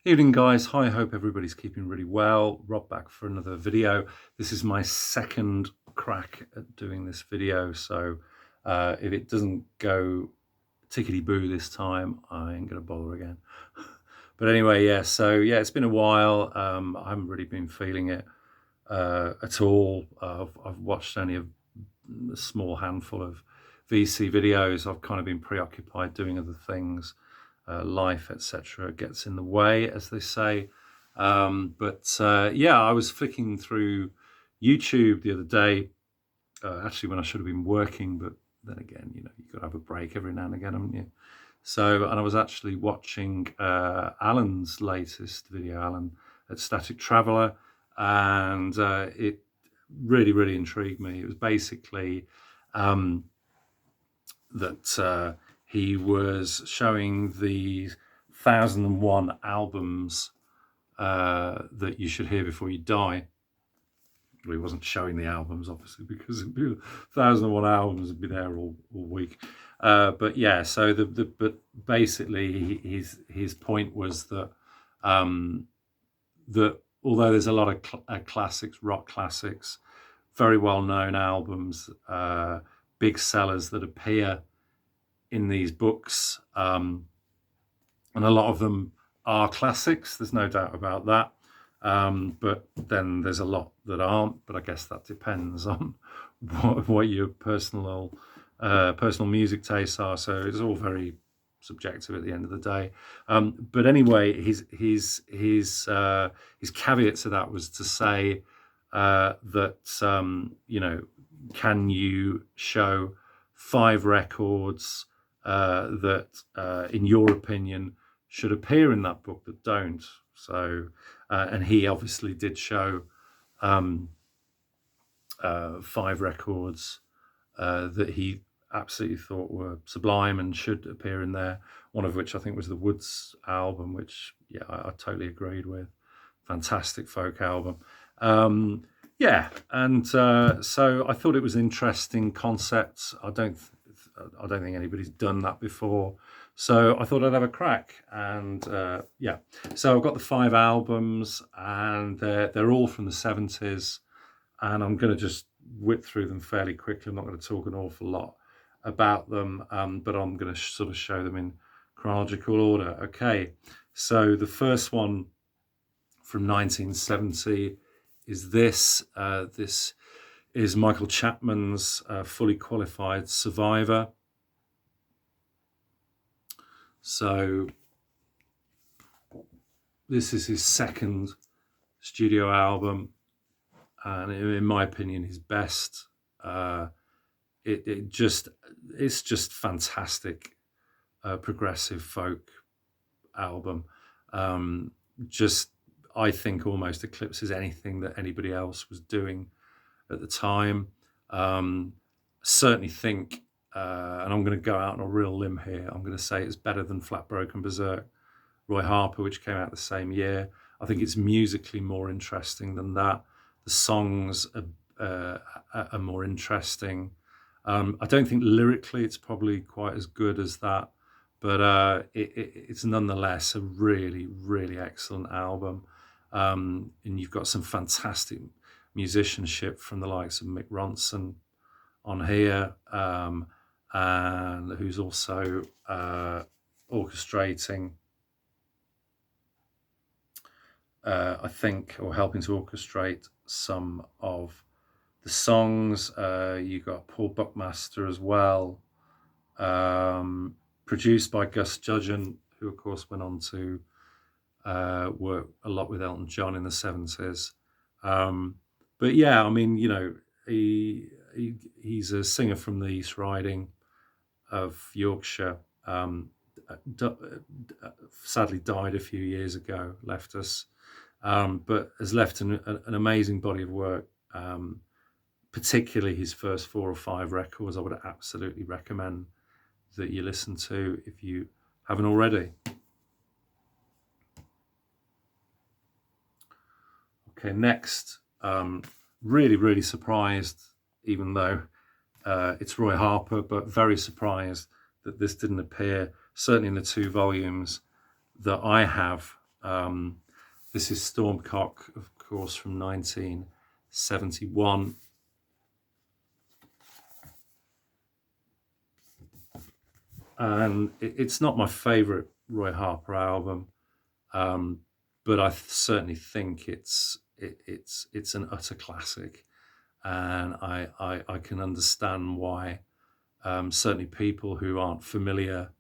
Evening guys, hi, hope everybody's keeping really well. Rob back for another video. This is my second crack at doing this video, so if it doesn't go tickety-boo this time, I ain't gonna bother again. But anyway, it's been a while. I haven't really been feeling it at all. I've watched only a small handful of VC videos. I've kind of been preoccupied doing other things. Life, etc., gets in the way, as they say. I was flicking through YouTube the other day, actually when I should have been working, but then again, you've got to have a break every now and again, haven't you? And I was actually watching Alan's latest video, Alan at Static Traveller, and it really, really intrigued me. It was basically that he was showing the 1001 albums that you should hear before you die. Well, he wasn't showing the albums, obviously, because 1001 albums would be there all week. But basically his point was that that although there's a lot of classics, rock classics, very well-known albums, big sellers that appear in these books, and a lot of them are classics, there's no doubt about that, but then there's a lot that aren't, but I guess that depends on what your personal music tastes are, so it's all very subjective at the end of the day. But anyway, his caveat to that was to say that can you show 5 records that, in your opinion, should appear in that book that don't? So, and he obviously did show 5 records that he absolutely thought were sublime and should appear in there. One of which I think was the Woods album, which I totally agreed with. Fantastic folk album. So I thought it was an interesting concept. I don't think anybody's done that before, so I thought I'd have a crack. And so I've got the 5 albums, and they're all from the 70s, and I'm going to just whip through them fairly quickly. I'm not going to talk an awful lot about them, but I'm going to sort of show them in chronological order. Okay, so the first one from 1970 is this. This is Michael Chapman's Fully Qualified Survivor. So this is his second studio album, and in my opinion, his best. It's just fantastic progressive folk album. I think almost eclipses anything that anybody else was doing at the time. Certainly think, and I'm going to go out on a real limb here, I'm going to say it's better than Flat Broken Berserk, Roy Harper, which came out the same year. I think it's musically more interesting than that. The songs are more interesting. I don't think lyrically it's probably quite as good as that, but it's nonetheless a really, really excellent album. And you've got some fantastic musicianship from the likes of Mick Ronson on here, and who's also orchestrating, I think, or helping to orchestrate some of the songs. You got Paul Buckmaster as well, produced by Gus Judgeon, who of course went on to work a lot with Elton John in the 70s. But yeah, I mean, he's a singer from the East Riding of Yorkshire. Sadly died a few years ago, left us, but has left an amazing body of work. Particularly his first 4 or 5 records, I would absolutely recommend that you listen to if you haven't already. Okay, next, really, really surprised, even though it's Roy Harper, but very surprised that this didn't appear, certainly in the 2 volumes that I have. This is Stormcock, of course, from 1971. And it's not my favourite Roy Harper album, but I certainly think it's an utter classic, and I can understand why certainly people who aren't familiar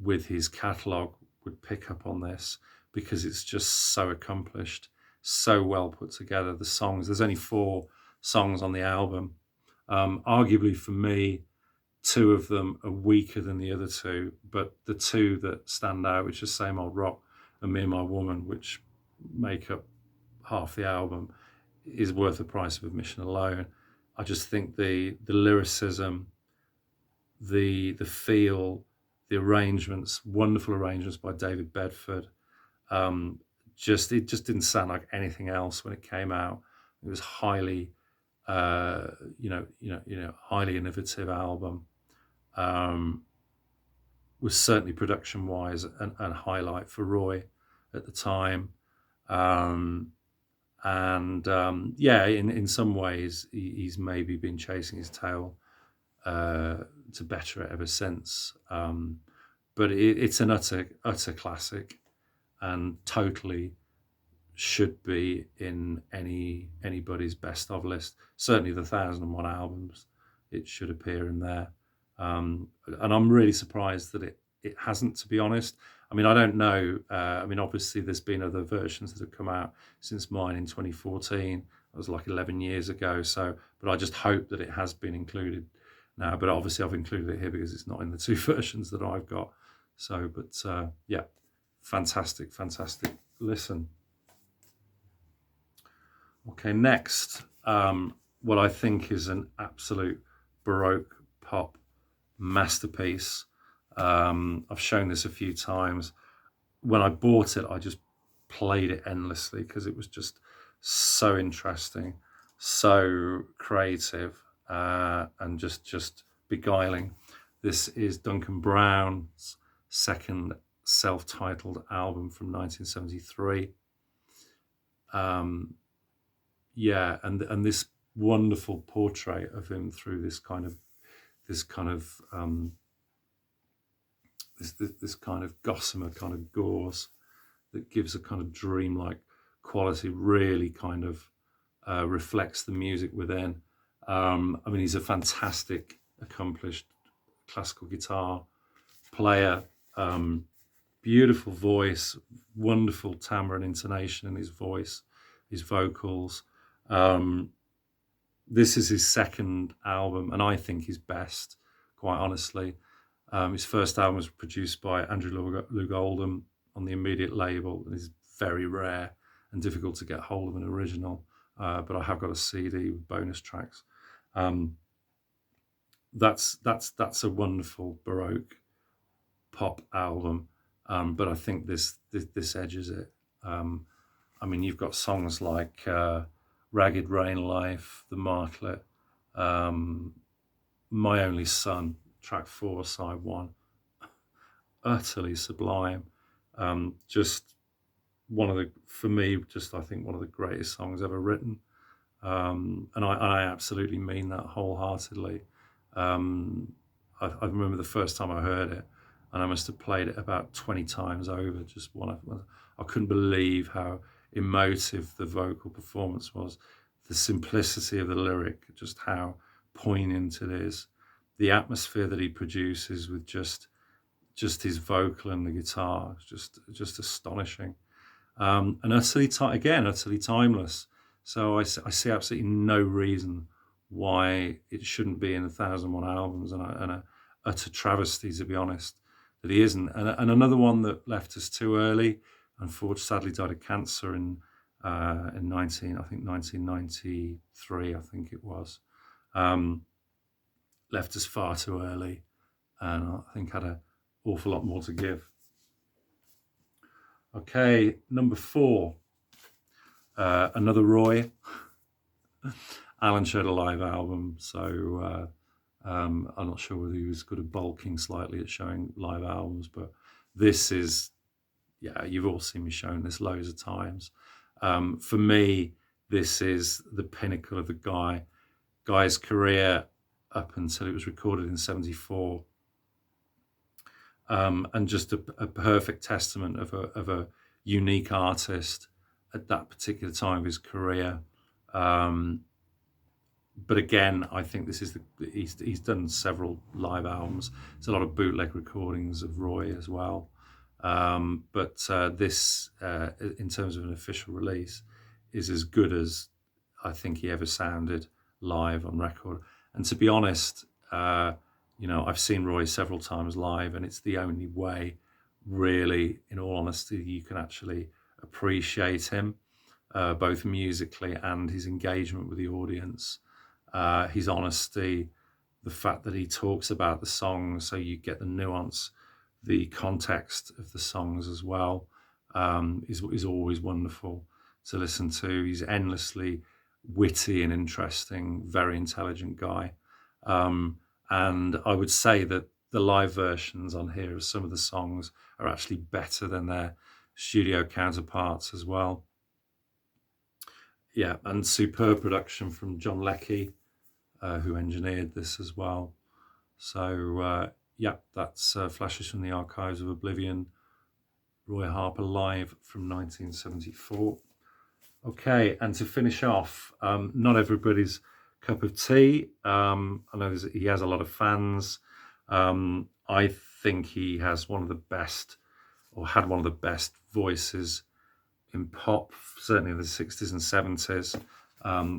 with his catalogue would pick up on this, because it's just so accomplished, so well put together. The songs, there's only 4 songs on the album. Arguably for me, 2 of them are weaker than the other 2, but the 2 that stand out, which is Same Old Rock and Me and My Woman, which make up half the album, is worth the price of admission alone. I just think the lyricism, the feel, the arrangements, wonderful arrangements by David Bedford. It just didn't sound like anything else when it came out. It was highly, highly innovative album. Was certainly production wise and highlight for Roy at the time. In some ways he's maybe been chasing his tail to better it ever since. But it's an utter classic, and totally should be in anybody's best of list. Certainly the 1001 albums, it should appear in there. And I'm really surprised that it hasn't, to be honest. I mean, I don't know. Obviously there's been other versions that have come out since mine in 2014. That was like 11 years ago. So, but I just hope that it has been included now. But obviously I've included it here because it's not in the 2 versions that I've got. So, but yeah, fantastic listen. Okay, next, what I think is an absolute Baroque pop masterpiece. I've shown this a few times. When I bought it, I just played it endlessly because it was just so interesting, so creative, and just beguiling. This is Duncan Browne's second self-titled album from 1973. And this wonderful portrait of him through this kind of gossamer kind of gauze that gives a kind of dreamlike quality, really kind of reflects the music within. He's a fantastic, accomplished classical guitar player, beautiful voice, wonderful timbre and intonation in his voice, his vocals. This is his second album, and I think his best, quite honestly. His first album was produced by Andrew Loog Oldham on the Immediate label, and is very rare and difficult to get hold of an original. But I have got a CD with bonus tracks. That's a wonderful Baroque pop album, but I think this edges it. You've got songs like Ragged Rain Life, The Martlet, My Only Son, track 4, side 1, utterly sublime. Just one of the, for me, just I think one of the greatest songs ever written. And I absolutely mean that wholeheartedly. I remember the first time I heard it, and I must have played it about 20 times over. I couldn't believe how emotive the vocal performance was, the simplicity of the lyric, just how poignant it is, the atmosphere that he produces with just his vocal and the guitar, just astonishing, and utterly timeless. So I see absolutely no reason why it shouldn't be in 1001 albums, and a utter travesty, to be honest, that he isn't. And another one that left us too early, unfortunately, sadly died of cancer in 1993, I think it was. Left us far too early, and I think had an awful lot more to give. Okay, number 4, another Roy. Alan showed a live album, so I'm not sure whether he was good at bulking slightly at showing live albums, but this is yeah, you've all seen me showing this loads of times. For me, this is the pinnacle of the guy's career up until it was recorded in '74, and just a perfect testament of a unique artist at that particular time of his career. But again, I think this is he's done several live albums. There's a lot of bootleg recordings of Roy as well. But this, in terms of an official release, is as good as I think he ever sounded live on record. And to be honest, I've seen Roy several times live, and it's the only way, really, in all honesty, you can actually appreciate him, both musically and his engagement with the audience, his honesty, the fact that he talks about the songs, so you get the nuance, the context of the songs as well, is always wonderful to listen to. He's endlessly witty and interesting, very intelligent guy. And I would say that the live versions on here of some of the songs are actually better than their studio counterparts as well. Yeah, and superb production from John Leckie, who engineered this as well. So yeah, that's Flashes from the Archives of Oblivion, Roy Harper live from 1974. Okay, and to finish off, not everybody's cup of tea. I know he has a lot of fans. I think he has one of the best, or had one of the best voices in pop, certainly in the 60s and 70s.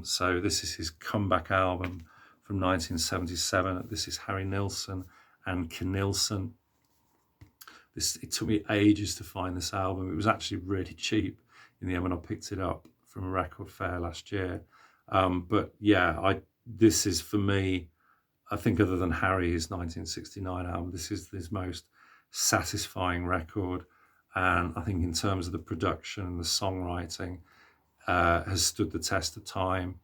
So this is his comeback album from 1977. This is Harry Nilsson and Nilsson. It took me ages to find this album. It was actually really cheap in the end when I picked it up from a record fair last year. But yeah, this is, for me, I think, other than Harry's 1969 album, this is his most satisfying record. And I think in terms of the production and the songwriting, has stood the test of time.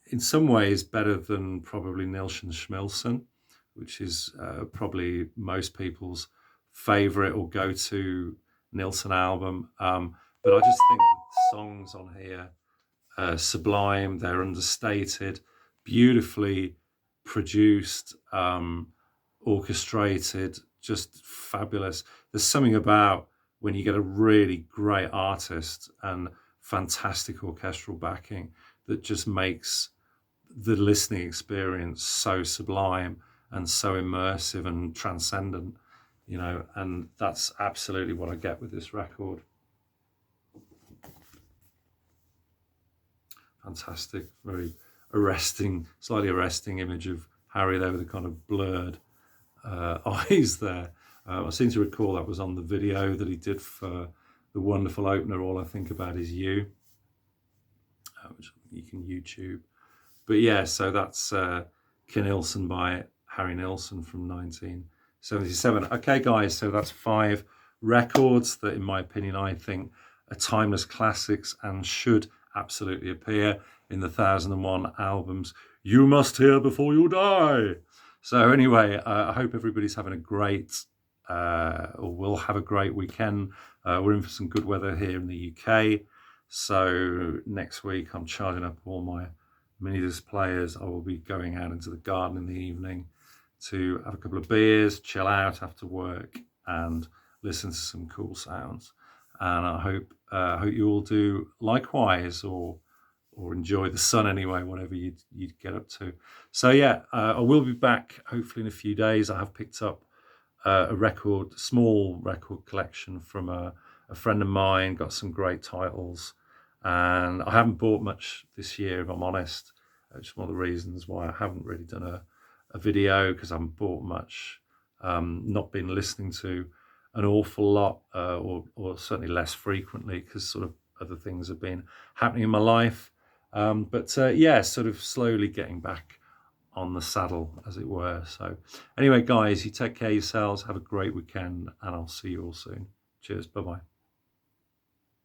In some ways, better than probably Nilsson Schmilsson, which is probably most people's favourite or go-to Nilsson album. But I just think the songs on here are sublime. They're understated, beautifully produced, orchestrated, just fabulous. There's something about when you get a really great artist and fantastic orchestral backing that just makes the listening experience so sublime and so immersive and transcendent, and that's absolutely what I get with this record. Fantastic, very arresting, slightly arresting image of Harry there with the kind of blurred eyes there. I seem to recall that was on the video that he did for the wonderful opener, All I Think About Is You, which you can YouTube. But yeah, so that's Nilsson by Harry Nilsson from 1977. Okay, guys, so that's 5 records that, in my opinion, I think are timeless classics and should absolutely appear in the 1001 albums you must hear before you die. So anyway, I hope everybody's having a great, or will have a great weekend. We're in for some good weather here in the UK. So next week I'm charging up all my mini disc players. I will be going out into the garden in the evening to have a couple of beers, chill out after work, and listen to some cool sounds. And I hope you all do likewise, or enjoy the sun anyway, whatever you get up to. So yeah, I will be back hopefully in a few days. I have picked up a small record collection from a friend of mine, got some great titles, and I haven't bought much this year, if I'm honest. It's one of the reasons why I haven't really done a video, because I haven't bought much, not been listening to an awful lot, or certainly less frequently, because sort of other things have been happening in my life. But yeah, sort of slowly getting back on the saddle, as it were. So anyway, guys, you take care of yourselves, have a great weekend, and I'll see you all soon. Cheers, bye-bye.